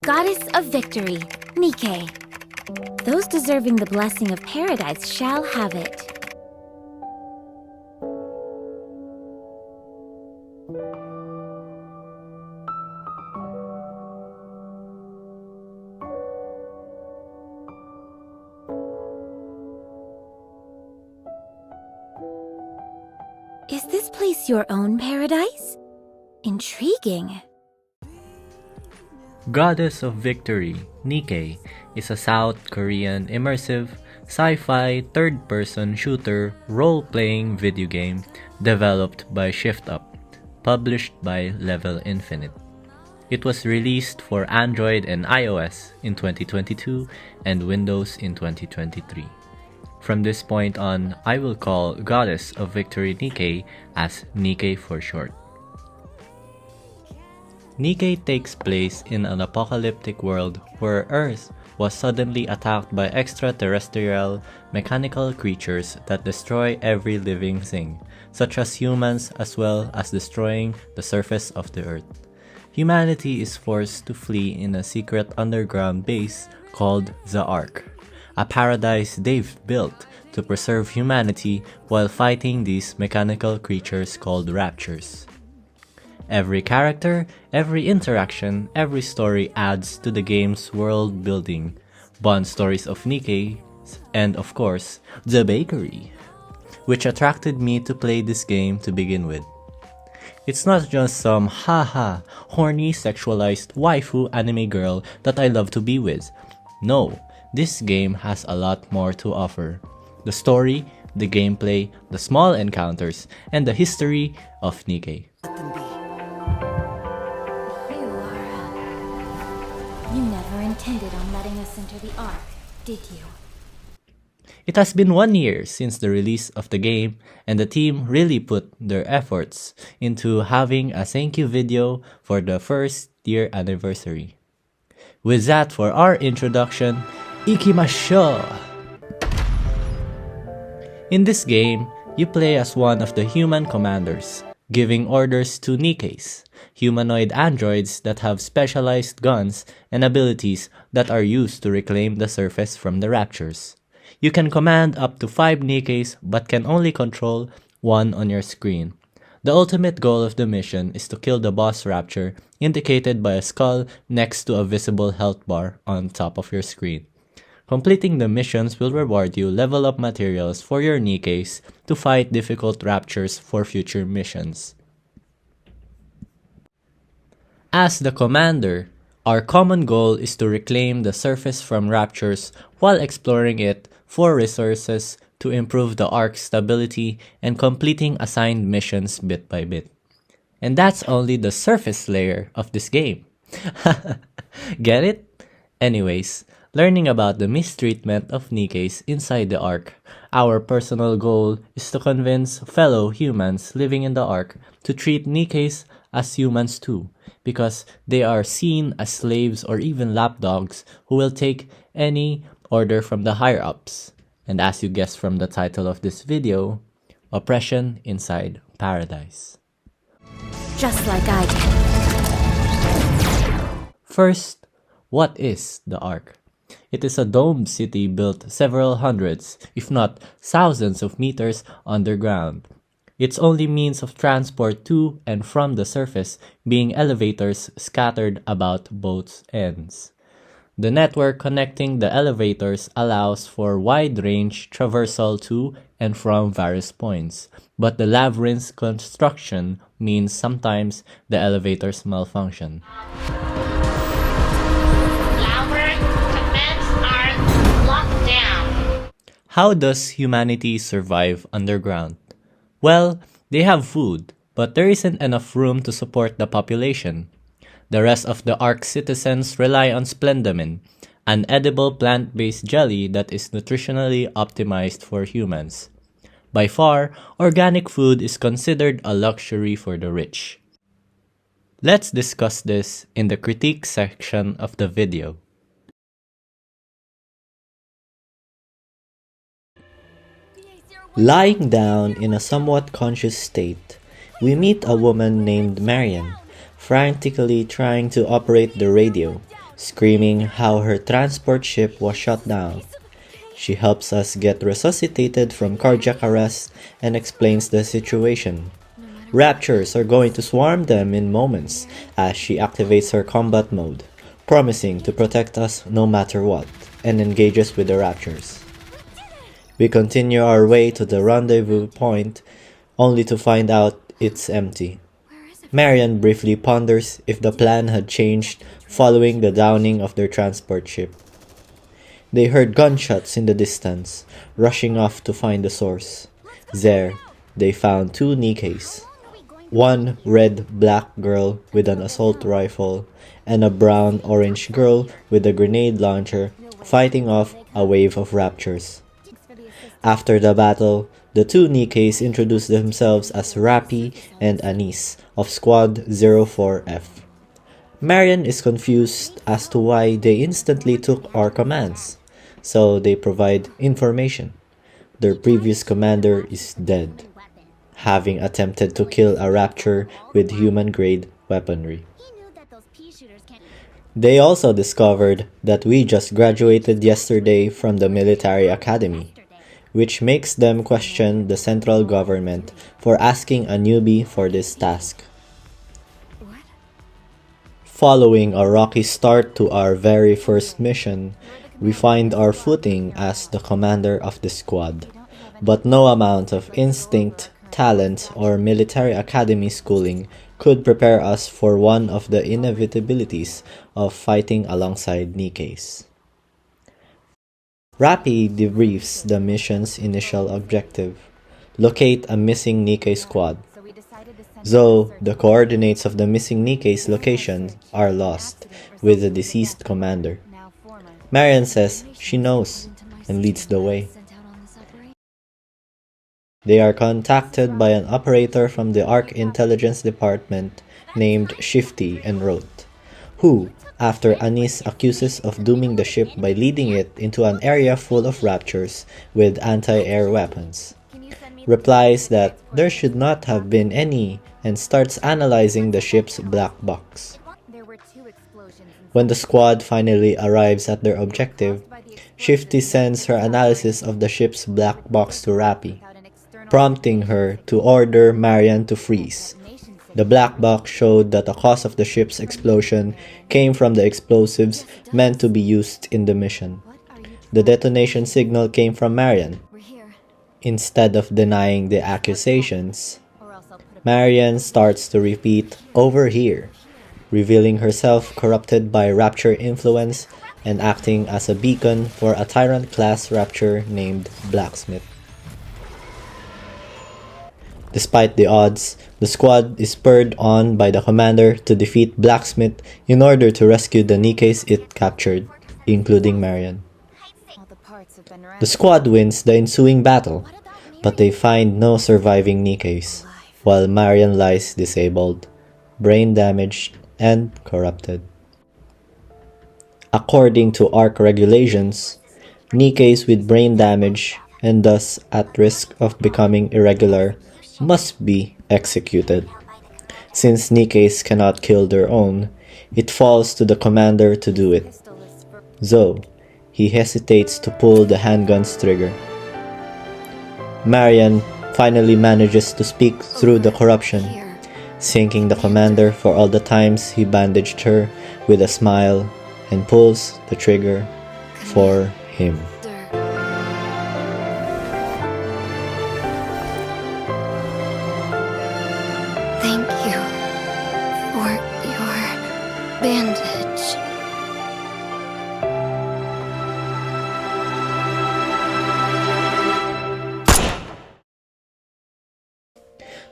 Goddess of Victory, Nikke. Those deserving the blessing of paradise shall have it. Is this place your own paradise? Intriguing. Goddess of Victory, Nikke, is a South Korean immersive, sci-fi, third-person shooter role-playing video game developed by Shift Up, published by Level Infinite. It was released for Android and iOS in 2022 and Windows in 2023. From this point on, I will call Goddess of Victory Nikke as Nikke for short. Nikke takes place in an apocalyptic world where Earth was suddenly attacked by extraterrestrial mechanical creatures that destroy every living thing, such as humans, as well as destroying the surface of the Earth. Humanity is forced to flee in a secret underground base called the Ark, a paradise they've built to preserve humanity while fighting these mechanical creatures called raptures. Every character, every interaction, every story adds to the game's world building, bond stories of Nikke, and of course, the bakery, which attracted me to play this game to begin with. It's not just some haha, horny sexualized waifu anime girl that I love to be with. No, this game has a lot more to offer. The story, the gameplay, the small encounters, and the history of Nikke. You never intended on letting us enter the Ark, did you? It has been 1 year since the release of the game, and the team really put their efforts into having a thank you video for the first year anniversary. With that for our introduction, ikimasho! In this game, you play as one of the human commanders, giving orders to Nikkes, humanoid androids that have specialized guns and abilities that are used to reclaim the surface from the raptures. You can command up to 5 Nikkes but can only control 1 on your screen. The ultimate goal of the mission is to kill the boss rapture, indicated by a skull next to a visible health bar on top of your screen. Completing the missions will reward you level up materials for your Nikkes to fight difficult raptures for future missions. As the commander, our common goal is to reclaim the surface from raptures while exploring it for resources to improve the Ark's stability and completing assigned missions bit by bit. And that's only the surface layer of this game. Get it? Anyways, learning about the mistreatment of Nikkes inside the Ark, our personal goal is to convince fellow humans living in the Ark to treat Nikkes as humans too, because they are seen as slaves or even lapdogs who will take any order from the higher-ups. And as you guessed from the title of this video, oppression inside paradise. Just like I did. First, what is the Ark? It is a domed city built several hundreds, if not thousands of meters underground. Its only means of transport to and from the surface being elevators scattered about both ends. The network connecting the elevators allows for wide-range traversal to and from various points, but the labyrinth construction means sometimes the elevators malfunction. How does humanity survive underground? Well, they have food, but there isn't enough room to support the population. The rest of the Ark's citizens rely on Splendamin, an edible plant-based jelly that is nutritionally optimized for humans. By far, organic food is considered a luxury for the rich. Let's discuss this in the critique section of the video. Lying down in a somewhat conscious state, we meet a woman named Marian, frantically trying to operate the radio, screaming how her transport ship was shut down. She helps us get resuscitated from cardiac arrest and explains the situation. Raptures are going to swarm them in moments as she activates her combat mode, promising to protect us no matter what, and engages with the Raptures. We continue our way to the rendezvous point, only to find out it's empty. Marian briefly ponders if the plan had changed following the downing of their transport ship. They heard gunshots in the distance, rushing off to find the source. There, they found two Nikkes. One red-black girl with an assault rifle, and a brown-orange girl with a grenade launcher fighting off a wave of raptures. After the battle, the two Nikkes introduced themselves as Rappy and Anis of Squad 04F. Marian is confused as to why they instantly took our commands, so they provide information. Their previous commander is dead, having attempted to kill a rapture with human-grade weaponry. They also discovered that we just graduated yesterday from the military academy, which makes them question the central government for asking a newbie for this task. Following a rocky start to our very first mission, we find our footing as the commander of the squad, but no amount of instinct, talent, or military academy schooling could prepare us for one of the inevitabilities of fighting alongside Nikkes. Rappy debriefs the mission's initial objective: locate a missing Nikke squad. Though the coordinates of the missing Nikke's location are lost with the deceased commander. Marian says she knows and leads the way. They are contacted by an operator from the Ark Intelligence Department named Shifty and Rote, who, after Anis accuses of dooming the ship by leading it into an area full of raptures with anti-air weapons, replies that there should not have been any and starts analyzing the ship's black box. When the squad finally arrives at their objective, Shifty sends her analysis of the ship's black box to Rappy, prompting her to order Marian to freeze. The black box showed that the cause of the ship's explosion came from the explosives meant to be used in the mission. The detonation signal came from Marian. Instead of denying the accusations, Marian starts to repeat "over here," revealing herself corrupted by Rapture influence and acting as a beacon for a Tyrant-class Rapture named Blacksmith. Despite the odds, the squad is spurred on by the commander to defeat Blacksmith in order to rescue the Nikkes it captured, including Marian. The squad wins the ensuing battle, but they find no surviving Nikkes, while Marian lies disabled, brain damaged, and corrupted. According to Ark regulations, Nikkes with brain damage and thus at risk of becoming irregular must be executed. Since Nikkes cannot kill their own, it falls to the commander to do it. Though, he hesitates to pull the handgun's trigger. Marian finally manages to speak through the corruption, thanking the commander for all the times he bandaged her with a smile and pulls the trigger for him. Thank you for your bandage.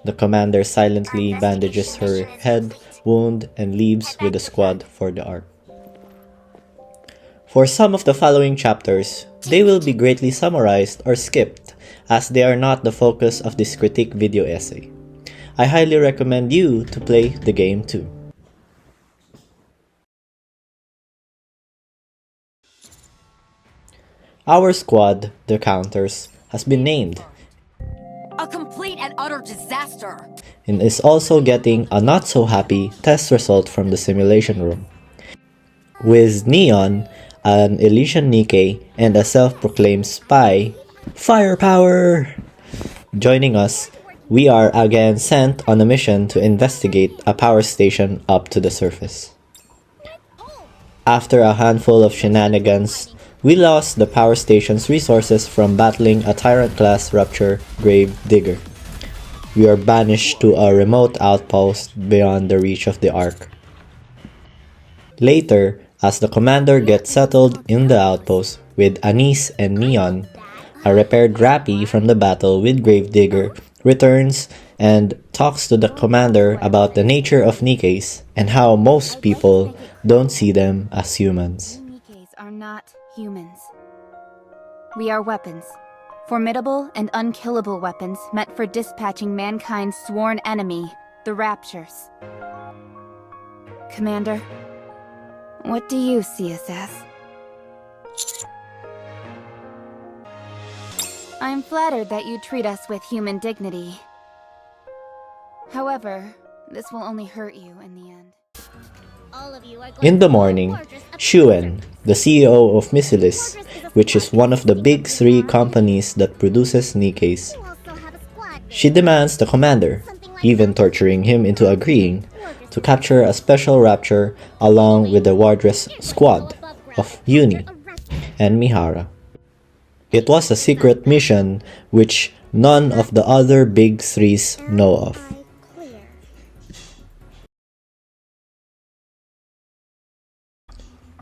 The commander silently bandages her head wound and leaves with the squad for the Ark. For some of the following chapters, they will be greatly summarized or skipped as they are not the focus of this critique video essay. I highly recommend you to play the game too. Our squad, the Counters, has been named. A complete and utter disaster! And is also getting a not-so-happy test result from the simulation room. with Neon, an Elysian Nikke, and a self-proclaimed spy, firepower, joining us. We are again sent on a mission to investigate a power station up to the surface. After a handful of shenanigans, we lost the power station's resources from battling a Tyrant-class Rapture Grave Digger. We are banished to a remote outpost beyond the reach of the Ark. Later, as the commander gets settled in the outpost with Anise and Neon, a repaired Rappy from the battle with Gravedigger returns and talks to the commander about the nature of Nikkes and how most people don't see them as humans. Nikkes are not humans. We are weapons. Formidable and unkillable weapons meant for dispatching mankind's sworn enemy, the Raptures. Commander, what do you see us as? I'm flattered that you treat us with human dignity. However, this will only hurt you in the end. In the morning, Shuen, the CEO of Missilis, which is one of the big 3 companies that produces Nikkes, she demands the commander, even torturing him into agreeing, to capture a special rapture along with the wardress squad of Uni and Mihara. It was a secret mission which none of the other big 3s know of.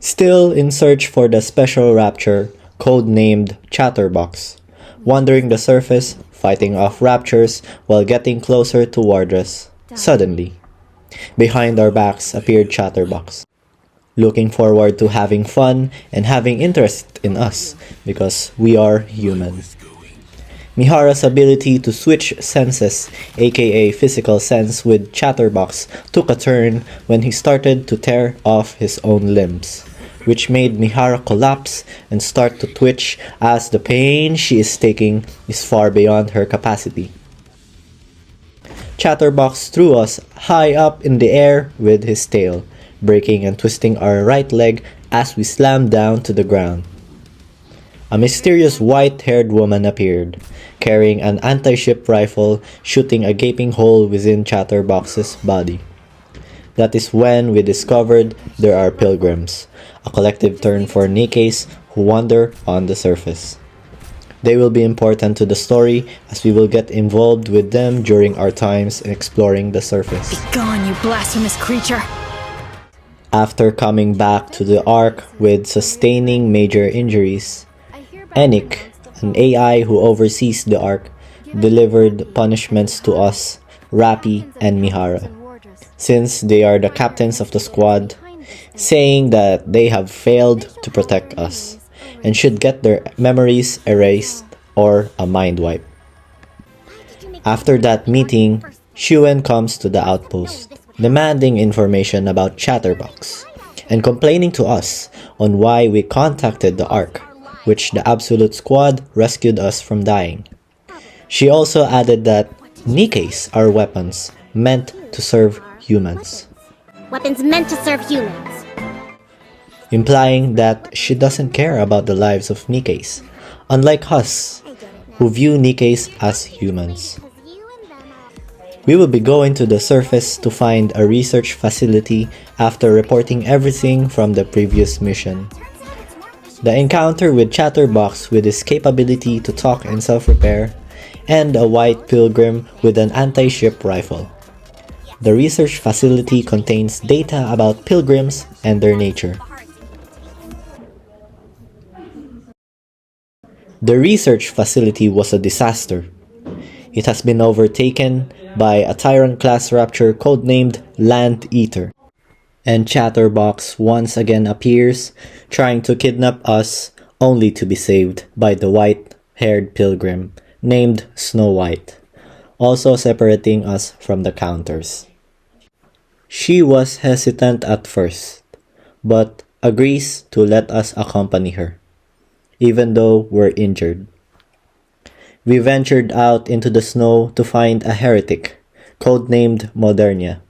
Still in search for the special rapture, codenamed Chatterbox, wandering the surface, fighting off raptures while getting closer to Wardress. Suddenly, behind our backs appeared Chatterbox, looking forward to having fun and having interest in us because we are human. Mihara's ability to switch senses, aka physical sense, with Chatterbox took a turn when he started to tear off his own limbs, which made Mihara collapse and start to twitch as the pain she is taking is far beyond her capacity. Chatterbox threw us high up in the air with his tail, breaking and twisting our right leg as we slammed down to the ground. A mysterious white-haired woman appeared, carrying an anti-ship rifle, shooting a gaping hole within Chatterbox's body. That is when we discovered there are pilgrims, a collective term for Nikkes who wander on the surface. They will be important to the story as we will get involved with them during our times exploring the surface. Be gone, you blasphemous creature! After coming back to the Ark with sustaining major injuries, Nikke, an AI who oversees the Ark, delivered punishments to us, Rappy and Mihara, since they are the captains of the squad, saying that they have failed to protect us and should get their memories erased or a mind wipe. After that meeting, Shuen comes to the outpost, demanding information about Chatterbox and complaining to us on why we contacted the Ark, which the Absolute Squad rescued us from dying. She also added that Nikkes are weapons meant to serve humans, Weapons meant to serve humans. implying that she doesn't care about the lives of Nikkes, unlike us, who view Nikkes as humans. We will be going to the surface to find a research facility after reporting everything from the previous mission. The encounter with Chatterbox with his capability to talk and self-repair, and a white pilgrim with an anti-ship rifle. The research facility contains data about pilgrims and their nature. The research facility was a disaster. It has been overtaken by a Tyrant-class Rapture codenamed Land Eater. And Chatterbox once again appears, trying to kidnap us, only to be saved by the white-haired pilgrim named Snow White, also separating us from the counters. She was hesitant at first, but agrees to let us accompany her, even though we're injured. We ventured out into the snow to find a heretic, codenamed Modernia.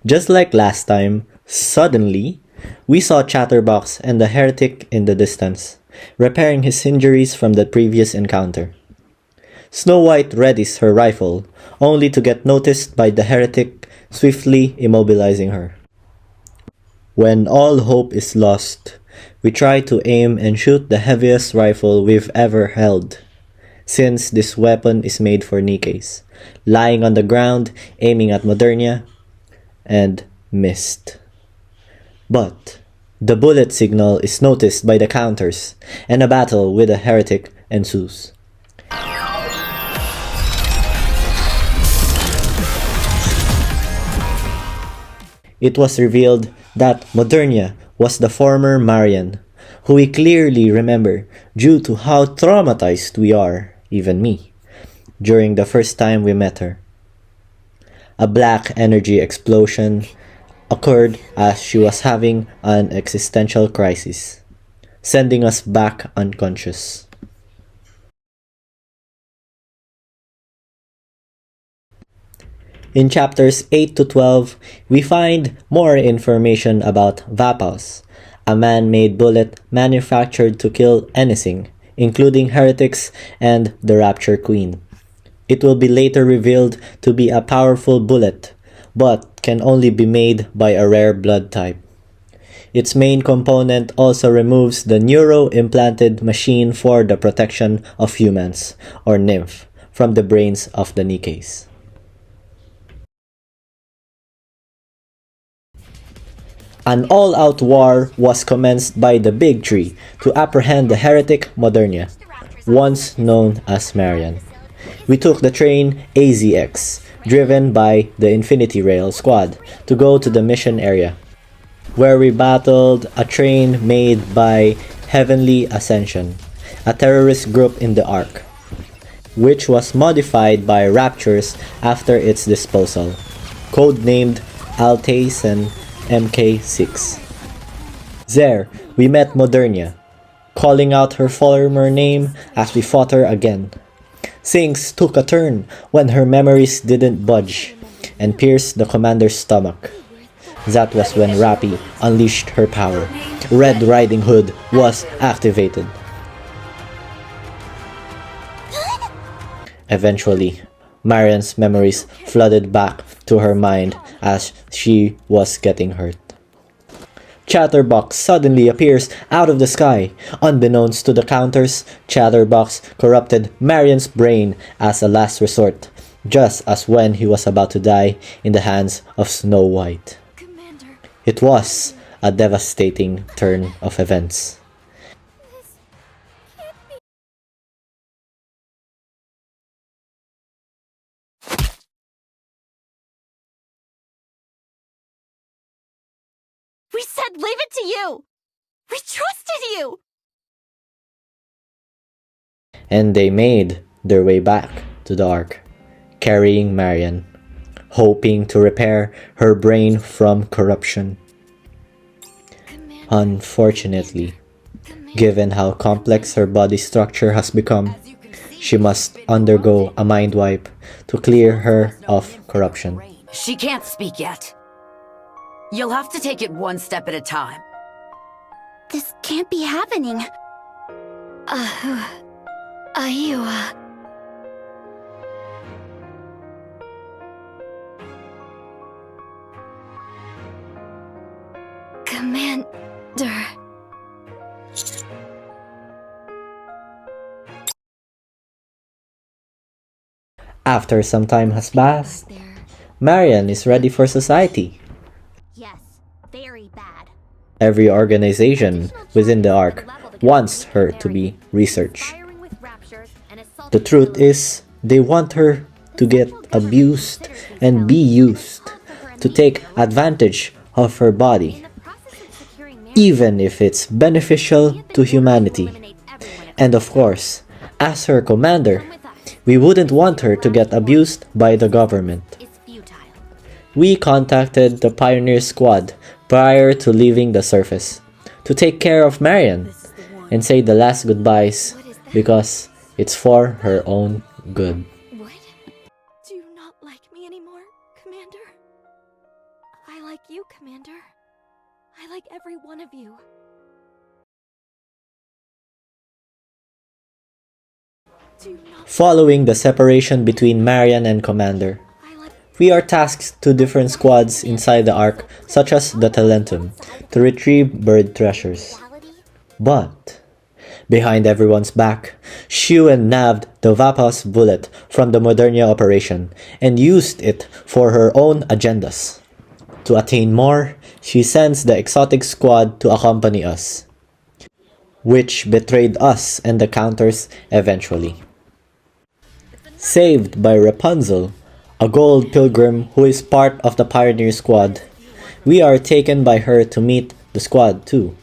Just like last time, suddenly, We saw Chatterbox and the heretic in the distance, repairing his injuries from the previous encounter. Snow White readies her rifle, only to get noticed by the heretic, swiftly immobilizing her. When all hope is lost, we try to aim and shoot the heaviest rifle we've ever held, since this weapon is made for Nikkes, lying on the ground, aiming at Modernia, and missed. But the bullet signal is noticed by the counters, and a battle with the heretic ensues. It was revealed that Modernia was the former Marian, who we clearly remember due to how traumatized we are, even me, during the first time we met her. A black energy explosion occurred as she was having an existential crisis, sending us back unconscious. In chapters 8 to 12, we find more information about Vapaus, a man-made bullet manufactured to kill anything, including heretics and the Rapture Queen. It will be later revealed to be a powerful bullet, but can only be made by a rare blood type. Its main component also removes the neuro-implanted machine for the protection of humans, or nymph, from the brains of the Nikkes. An all-out war was commenced by the Big Tree to apprehend the heretic Modernia, once known as Marian. We took the train AZX, driven by the Infinity Rail squad, to go to the mission area, where we battled a train made by Heavenly Ascension, a terrorist group in the Ark, which was modified by Raptures after its disposal, codenamed Altace and MK6. There, we met Modernia, calling out her former name as we fought her again. Things took a turn when her memories didn't budge and pierced the commander's stomach. That was when Rappy unleashed her power. Red Riding Hood was activated. Eventually, Marian's memories flooded back to her mind as she was getting hurt. Chatterbox suddenly appears out of the sky. Unbeknownst to the counters, Chatterbox corrupted Marian's brain as a last resort, just as when he was about to die in the hands of Snow White. Commander. It was a devastating turn of events. We said leave it to you! We trusted you! And they made their way back to the Ark, carrying Marian, hoping to repair her brain from corruption. Commander. Unfortunately, given how complex her body structure has become, she must undergo a mind wipe to clear her of corruption. She can't speak yet. You'll have to take it one step at a time. This can't be happening. Who are you, Commander. After some time has passed, Marian is ready for society. Yes, very bad. Every organization within the Ark wants her to be researched. The truth is, they want her to get abused and be used to take advantage of her body, even if it's beneficial to humanity. And of course, as her commander, we wouldn't want her to get abused by the government. We contacted the Pioneer Squad prior to leaving the surface to take care of Marian and say the last goodbyes because it's for her own good. What? Do you not like me anymore, Commander? I like you, Commander. I like every one of you. Do not Following the separation between Marian and Commander, we are tasked to different squads inside the Ark, such as the Talentum, to retrieve buried treasures. But, behind everyone's back, Shuen nabbed the Vapas bullet from the Modernia operation and used it for her own agendas. To attain more, she sends the exotic squad to accompany us, which betrayed us and the counters eventually. Saved by Rapunzel, a gold pilgrim who is part of the Pioneer squad, we are taken by her to meet the squad too,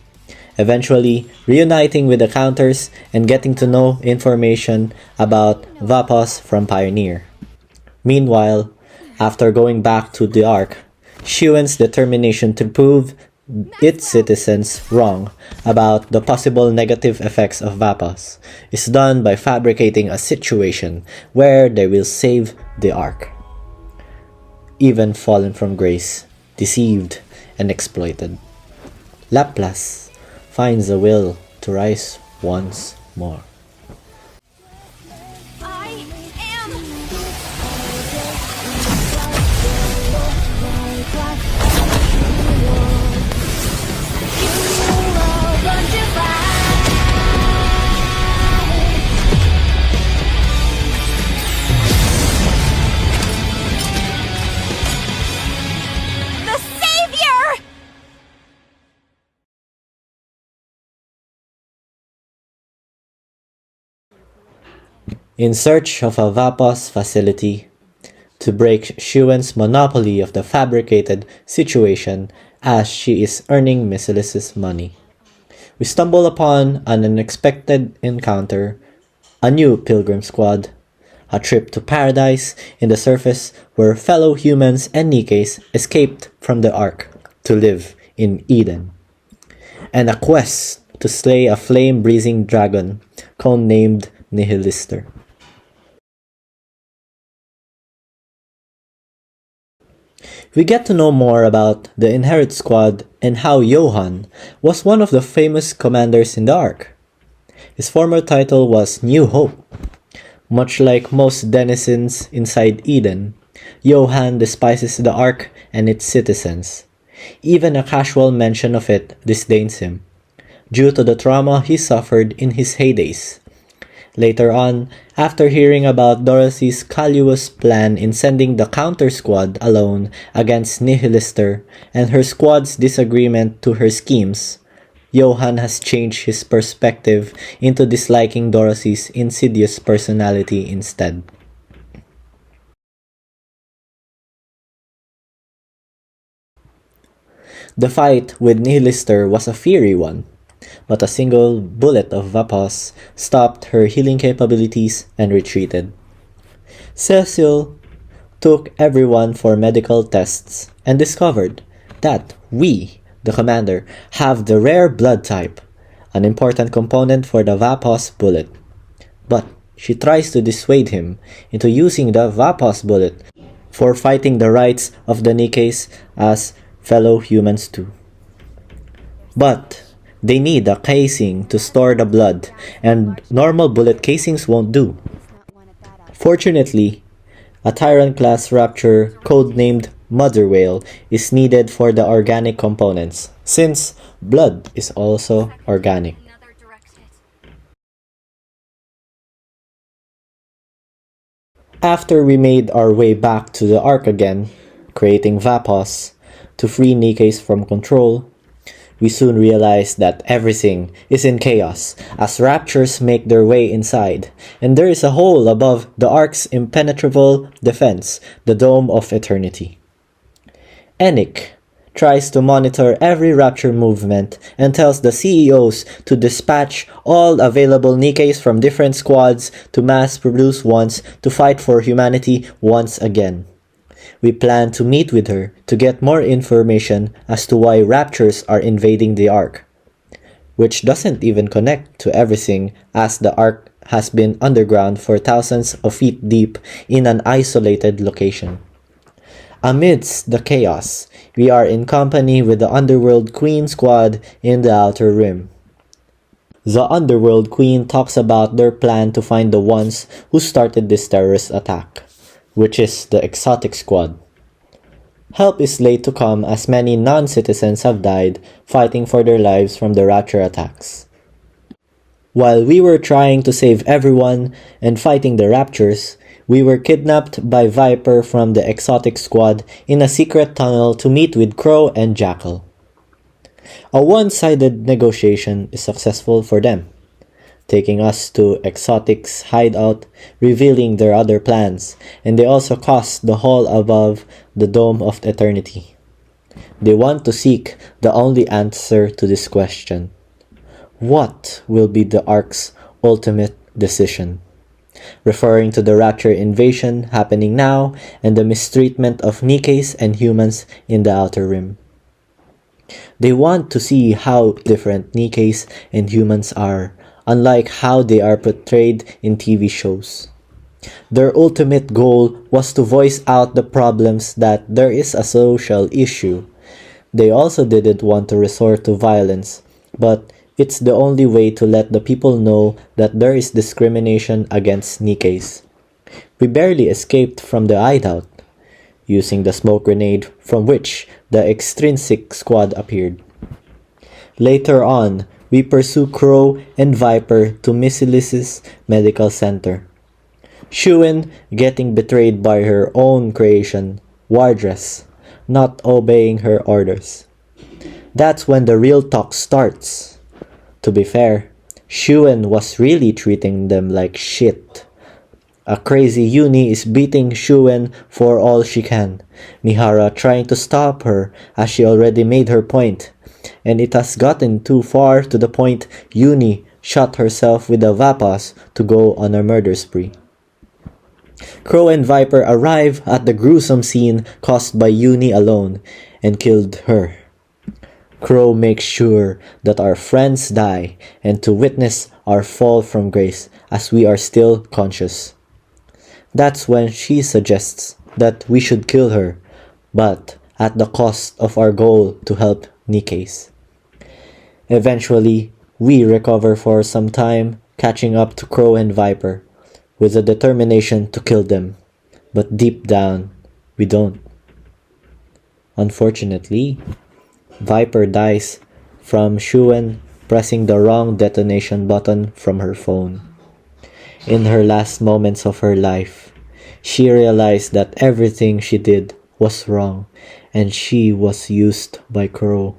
eventually reuniting with the counters and getting to know information about Vapas from Pioneer. Meanwhile, after going back to the Ark, Shuen's determination to prove its citizens wrong about the possible negative effects of Vapas is done by fabricating a situation where they will save the Ark. Even fallen from grace, deceived, and exploited, Laplace finds a will to rise once more. I am. The savior. In search of a Vapas facility to break Shuen's monopoly of the fabricated situation as she is earning Misilis's money, we stumble upon an unexpected encounter, a new pilgrim squad, a trip to paradise in the surface where fellow humans and Nikkes escaped from the Ark to live in Eden, and a quest to slay a flame-breathing dragon codenamed Nihilister. We get to know more about the Inherit Squad and how Johann was one of the famous commanders in the Ark. His former title was New Hope. Much like most denizens inside Eden, Johann despises the Ark and its citizens. Even a casual mention of it disdains him, due to the trauma he suffered in his heydays. Later on, after hearing about Dorothy's callous plan in sending the counter squad alone against Nihilister and her squad's disagreement to her schemes, Johann has changed his perspective into disliking Dorothy's insidious personality instead. The fight with Nihilister was a fiery one, but a single bullet of Vapas stopped her healing capabilities and retreated. Cecil took everyone for medical tests and discovered that we, the commander, have the rare blood type, an important component for the Vapas bullet. But she tries to dissuade him into using the Vapas bullet for fighting the rights of the Nikkes as fellow humans too. But they need a casing to store the blood, and normal bullet casings won't do. Fortunately, a Tyrant-class Rapture codenamed Mother Whale is needed for the organic components, since blood is also organic. After we made our way back to the Ark again, creating Vapas to free Nikkes from control, we soon realized that everything is in chaos as raptures make their way inside, and there is a hole above the Ark's impenetrable defense, the Dome of Eternity. Nikke tries to monitor every rapture movement and tells the CEOs to dispatch all available Nikkes from different squads to mass produce ones to fight for humanity once again. We plan to meet with her to get more information as to why raptures are invading the Ark, which doesn't even connect to everything as the Ark has been underground for thousands of feet deep in an isolated location. Amidst the chaos, we are in company with the Underworld Queen squad in the Outer Rim. The Underworld Queen talks about their plan to find the ones who started this terrorist attack, which is the Exotic Squad. Help is late to come as many non-citizens have died fighting for their lives from the Rapture attacks. While we were trying to save everyone and fighting the Raptures, we were kidnapped by Viper from the Exotic Squad in a secret tunnel to meet with Crow and Jackal. A one-sided negotiation is successful for them, taking us to Exotic's hideout, revealing their other plans, and they also cost the hall above the Dome of Eternity. They want to seek the only answer to this question. What will be the Ark's ultimate decision? Referring to the Rapture invasion happening now and the mistreatment of Nikkes and humans in the Outer Rim. They want to see how different Nikkes and humans are, unlike how they are portrayed in TV shows. Their ultimate goal was to voice out the problems that there is a social issue. They also didn't want to resort to violence, but it's the only way to let the people know that there is discrimination against Nikkes. We barely escaped from the hideout, using the smoke grenade from which the Extrinsic Squad appeared. Later on, we pursue Crow and Viper to Missilis's medical center. Shuen getting betrayed by her own creation, Wardress, not obeying her orders. That's when the real talk starts. To be fair, Shuen was really treating them like shit. A crazy Uni is beating Shuen for all she can, Mihara trying to stop her as she already made her point, and it has gotten too far to the point Uni shot herself with the Vapas to go on a murder spree. Crow and Viper arrive at the gruesome scene caused by Uni alone and killed her. Crow makes sure that our friends die and to witness our fall from grace as we are still conscious. That's when she suggests that we should kill her, but at the cost of our goal to help Nikkes. Eventually, we recover for some time, catching up to Crow and Viper, with a determination to kill them, but deep down, we don't. Unfortunately, Viper dies from Shuen pressing the wrong detonation button from her phone. In her last moments of her life, she realized that everything she did was wrong and she was used by Crow.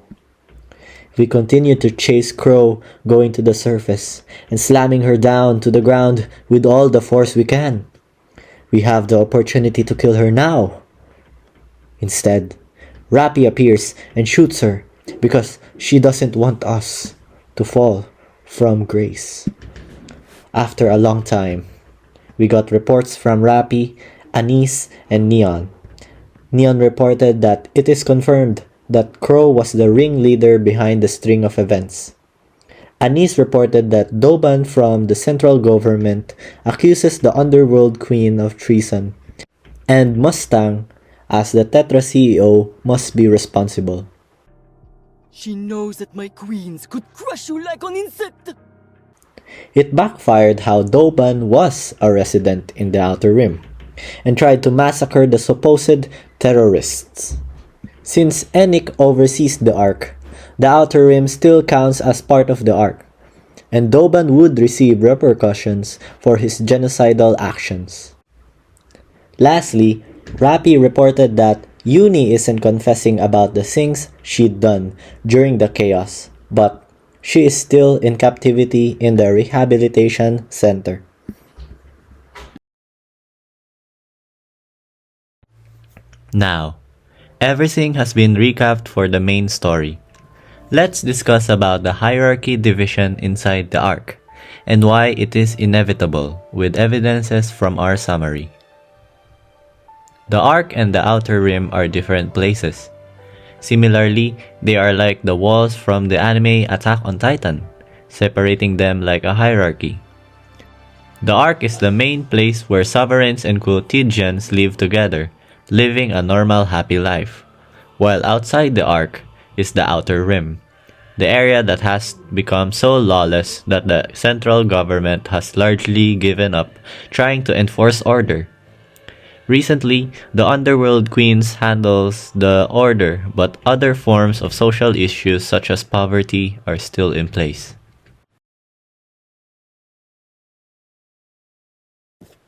We continue to chase Crow, going to the surface and slamming her down to the ground with all the force we can. We have the opportunity to kill her now. Instead, Rappy appears and shoots her because she doesn't want us to fall from grace. After a long time, we got reports from Rappy, Anise, and Neon. Neon reported that it is confirmed that Crow was the ringleader behind the string of events. Anise reported that Doban from the central government accuses the Underworld Queen of treason, and Mustang, as the Tetra CEO, must be responsible. She knows that my queens could crush you like an insect! It backfired how Doban was a resident in the Outer Rim, and tried to massacre the supposed terrorists. Since Enic oversees the Ark, the Outer Rim still counts as part of the Ark, and Doban would receive repercussions for his genocidal actions. Lastly, Rappy reported that Uni isn't confessing about the things she'd done during the chaos, but she is still in captivity in the rehabilitation center. Now, everything has been recapped for the main story. Let's discuss about the hierarchy division inside the Ark, and why it is inevitable with evidences from our summary. The Ark and the Outer Rim are different places. Similarly, they are like the walls from the anime Attack on Titan, separating them like a hierarchy. The Ark is the main place where sovereigns and quotidians live together, living a normal, happy life, while outside the Ark is the Outer Rim, the area that has become so lawless that the central government has largely given up trying to enforce order. Recently, the Underworld Queens handles the order, but other forms of social issues such as poverty are still in place.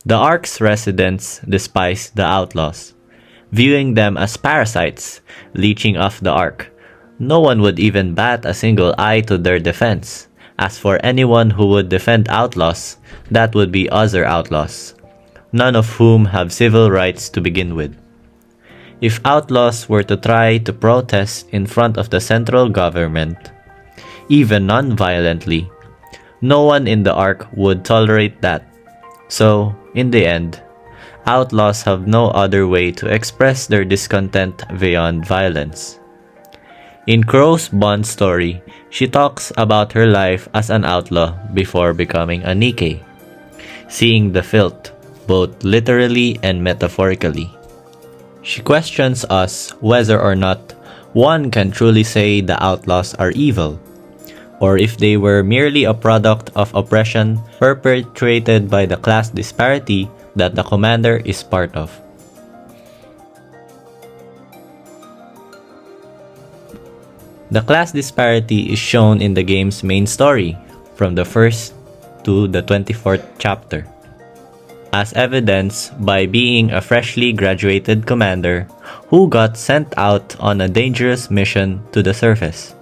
The Ark's residents despise the Outlaws, viewing them as parasites leeching off the Ark. No one would even bat a single eye to their defense. As for anyone who would defend Outlaws, that would be other Outlaws, none of whom have civil rights to begin with. If Outlaws were to try to protest in front of the central government, even non-violently, no one in the Ark would tolerate that. So, in the end, Outlaws have no other way to express their discontent beyond violence. In Crow's Bond story, she talks about her life as an outlaw before becoming a Nikke, seeing the filth, both literally and metaphorically. She questions us whether or not one can truly say the Outlaws are evil, or if they were merely a product of oppression perpetrated by the class disparity that the commander is part of. The class disparity is shown in the game's main story, from the 1st to the 24th chapter, as evidenced by being a freshly graduated commander who got sent out on a dangerous mission to the surface.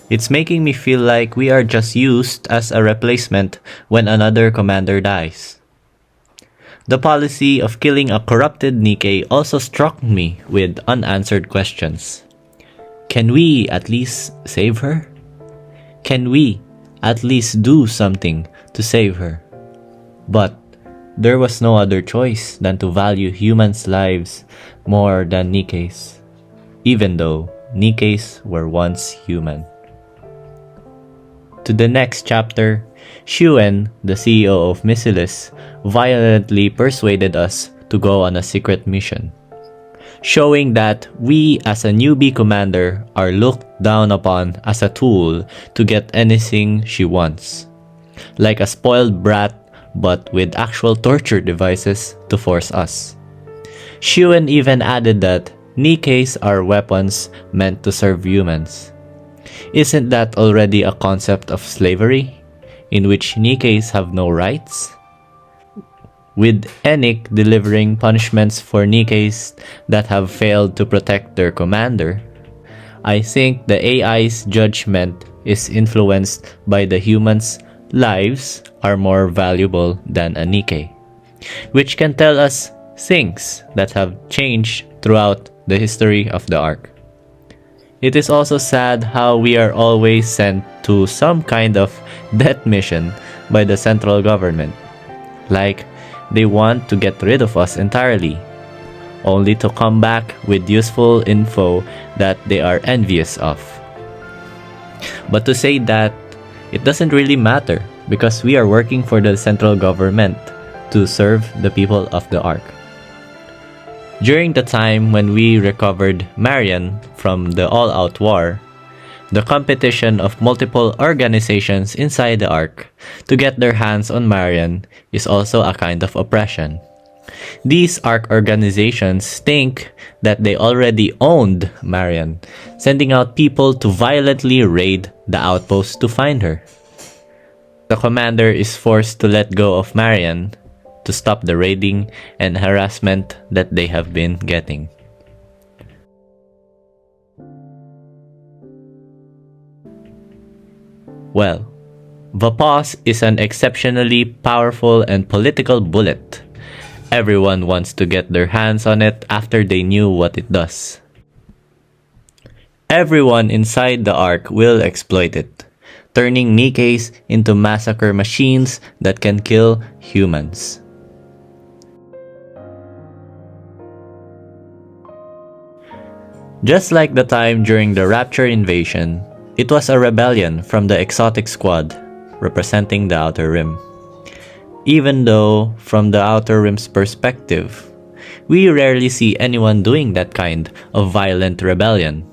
It's making me feel like we are just used as a replacement when another commander dies. The policy of killing a corrupted Nikke also struck me with unanswered questions. Can we at least save her? Can we at least do something to save her? But there was no other choice than to value humans' lives more than Nikkes, even though Nikkes were once human. To the next chapter, Xuen, the CEO of Missilis, violently persuaded us to go on a secret mission, showing that we as a newbie commander are looked down upon as a tool to get anything she wants, like a spoiled brat but with actual torture devices to force us. Xuen even added that Nikkes are weapons meant to serve humans. Isn't that already a concept of slavery, in which Nikkes have no rights? With Enic delivering punishments for Nikkes that have failed to protect their commander, I think the AI's judgment is influenced by the humans' lives are more valuable than a Nikke, which can tell us things that have changed throughout the history of the Ark. It is also sad how we are always sent to some kind of death mission by the central government, like they want to get rid of us entirely, only to come back with useful info that they are envious of. But to say that, it doesn't really matter because we are working for the central government to serve the people of the Ark. During the time when we recovered Marion from the all-out war, the competition of multiple organizations inside the Ark to get their hands on Marion is also a kind of oppression. These Ark organizations think that they already owned Marion, sending out people to violently raid the outpost to find her. The commander is forced to let go of Marion to stop the raiding and harassment that they have been getting. Well, Vapos is an exceptionally powerful and political bullet. Everyone wants to get their hands on it after they knew what it does. Everyone inside the Ark will exploit it, turning Nikkes into massacre machines that can kill humans. Just like the time during the Rapture invasion, it was a rebellion from the Exotic Squad, representing the Outer Rim. Even though, from the Outer Rim's perspective, we rarely see anyone doing that kind of violent rebellion.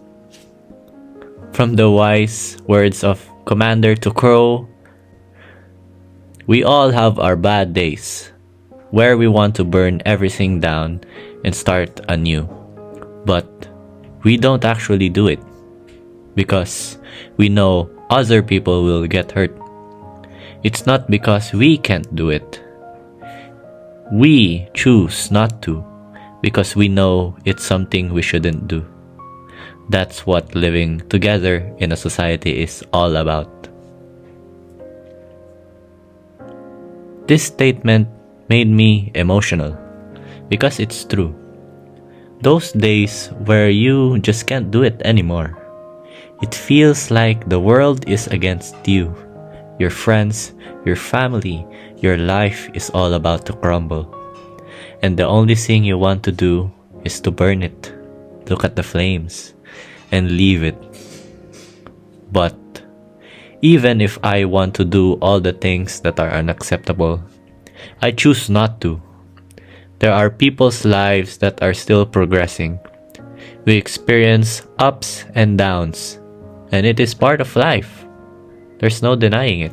From the wise words of Commander to Crow, we all have our bad days, where we want to burn everything down and start anew. But we don't actually do it, because we know other people will get hurt. It's not because we can't do it. We choose not to, because we know it's something we shouldn't do. That's what living together in a society is all about. This statement made me emotional, because it's true. Those days where you just can't do it anymore. It feels like the world is against you. Your friends, your family, your life is all about to crumble. And the only thing you want to do is to burn it, look at the flames, and leave it. But even if I want to do all the things that are unacceptable, I choose not to. There are people's lives that are still progressing. We experience ups and downs, and it is part of life. There's no denying it.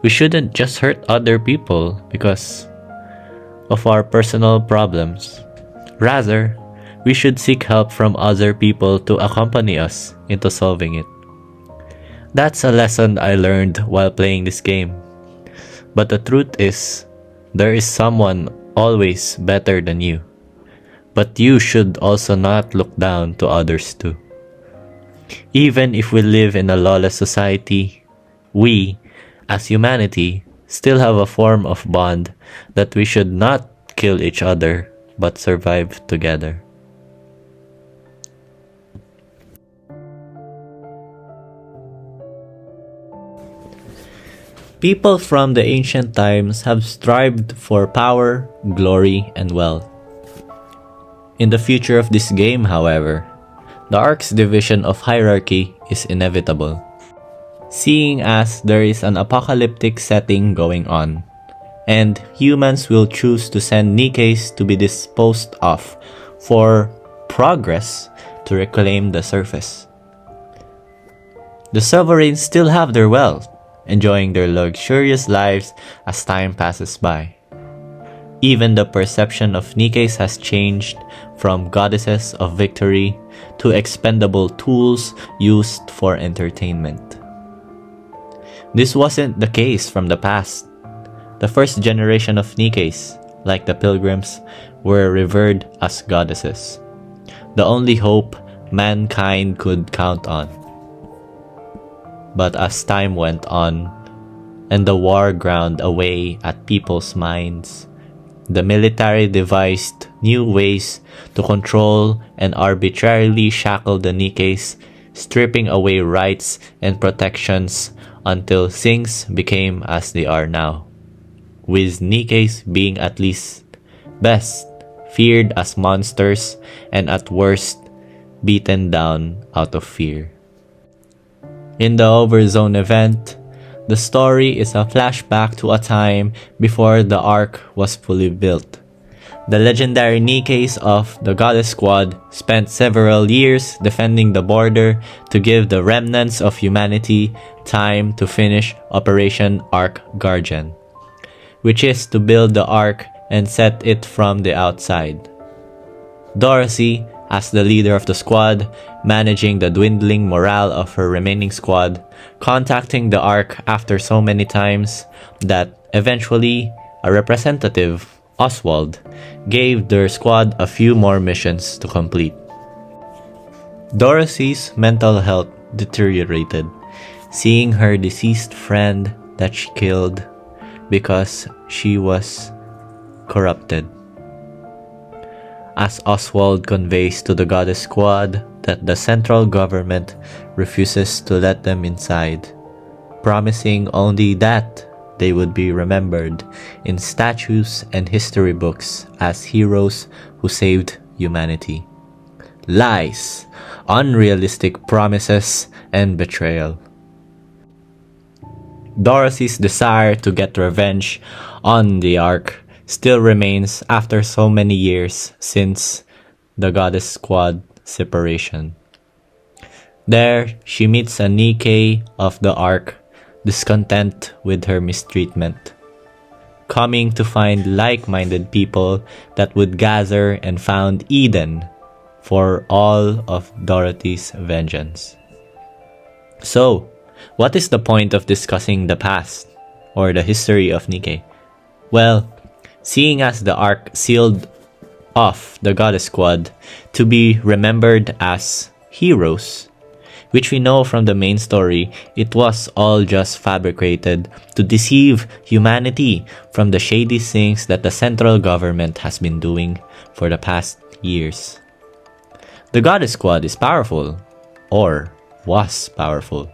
We shouldn't just hurt other people because of our personal problems. Rather, we should seek help from other people to accompany us into solving it. That's a lesson I learned while playing this game. But the truth is, there is someone always better than you. But you should also not look down to others too. Even if we live in a lawless society, we, as humanity, still have a form of bond that we should not kill each other but survive together. People from the ancient times have strived for power, glory, and wealth. In the future of this game, however, the Ark's division of hierarchy is inevitable, seeing as there is an apocalyptic setting going on, and humans will choose to send Nikkes to be disposed of for progress to reclaim the surface. The sovereigns still have their wealth, enjoying their luxurious lives as time passes by. Even the perception of Nikkes has changed from goddesses of victory to expendable tools used for entertainment. This wasn't the case from the past. The first generation of Nikkes, like the pilgrims, were revered as goddesses, the only hope mankind could count on. But as time went on, and the war ground away at people's minds, the military devised new ways to control and arbitrarily shackle the Nikkes, stripping away rights and protections until things became as they are now, with Nikkes being at least best feared as monsters and at worst beaten down out of fear. In the Overzone event, the story is a flashback to a time before the Ark was fully built. The legendary Nikkes of the Goddess Squad spent several years defending the border to give the remnants of humanity time to finish Operation Ark Guardian, which is to build the Ark and set it from the outside. Dorothy, as the leader of the squad, managing the dwindling morale of her remaining squad, contacting the Ark after so many times that eventually a representative, Oswald, gave their squad a few more missions to complete. Dorothy's mental health deteriorated, seeing her deceased friend that she killed because she was corrupted. As Oswald conveys to the Goddess Squad that the central government refuses to let them inside, promising only that they would be remembered in statues and history books as heroes who saved humanity. Lies, unrealistic promises, and betrayal. Dorothy's desire to get revenge on the Ark still remains after so many years since the Goddess Squad separation. There, she meets a Nikke of the Ark, discontent with her mistreatment, coming to find like-minded people that would gather and found Eden for all of Dorothy's vengeance. So, what is the point of discussing the past or the history of Nikke? Well, seeing as the Ark sealed off the Goddess Squad to be remembered as heroes, which we know from the main story, it was all just fabricated to deceive humanity from the shady things that the central government has been doing for the past years. The Goddess Squad is powerful, or was powerful,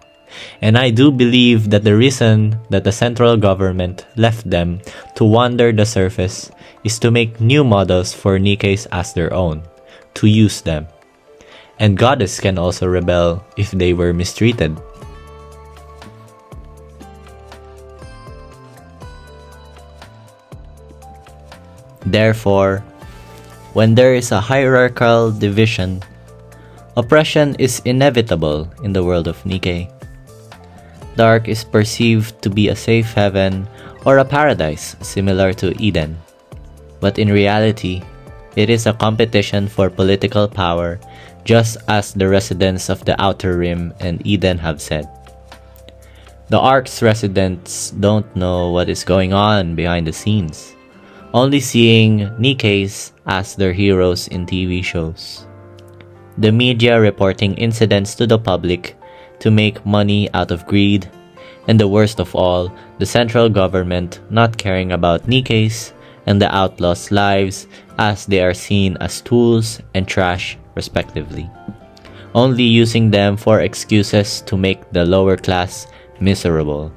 and I do believe that the reason that the central government left them to wander the surface is to make new models for Nikkes as their own, to use them. And Goddess can also rebel if they were mistreated. Therefore, when there is a hierarchical division, oppression is inevitable in the world of Nikke. The Ark is perceived to be a safe haven or a paradise similar to Eden. But in reality, it is a competition for political power, just as the residents of the Outer Rim and Eden have said. The Ark's residents don't know what is going on behind the scenes, only seeing Nikkes as their heroes in TV shows. The media reporting incidents to the public to make money out of greed, and the worst of all, the central government not caring about Nikkes and the Outlaws' lives as they are seen as tools and trash respectively, only using them for excuses to make the lower class miserable.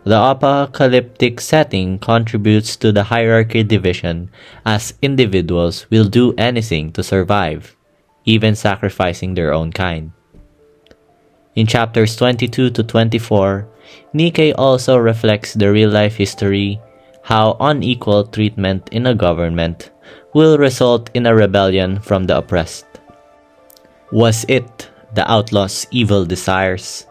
The apocalyptic setting contributes to the hierarchy division, as individuals will do anything to survive, even sacrificing their own kind. In chapters 22 to 24, Nikke also reflects the real-life history, how unequal treatment in a government will result in a rebellion from the oppressed. Was it the Outlaws' evil desires,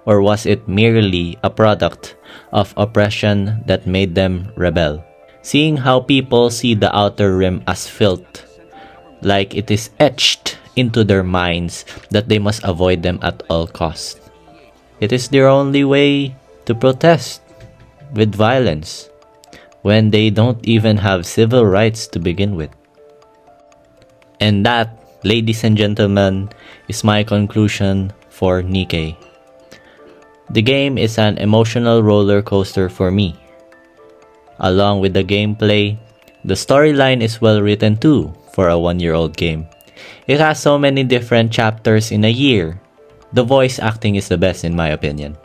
or was it merely a product of oppression that made them rebel? Seeing how people see the Outer Rim as filth, like it is etched into their minds that they must avoid them at all costs. It is their only way to protest with violence, when they don't even have civil rights to begin with. And that, ladies and gentlemen, is my conclusion for Nikke. The game is an emotional roller coaster for me. Along with the gameplay, the storyline is well written too for a 1-year-old game. It has so many different chapters in a year. The voice acting is the best in my opinion.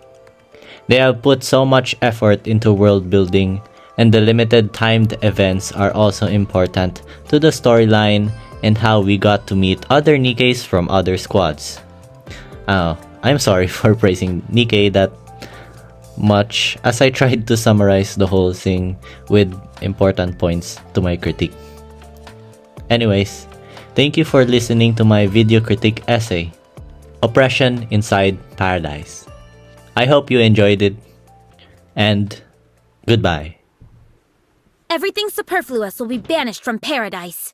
They have put so much effort into world building, and the limited timed events are also important to the storyline and how we got to meet other Nikkes from other squads. I'm sorry for praising Nikke that much, as I tried to summarize the whole thing with important points to my critique. Anyways, thank you for listening to my video critique essay, Oppression Inside Paradise. I hope you enjoyed it, and goodbye. Everything superfluous will be banished from paradise.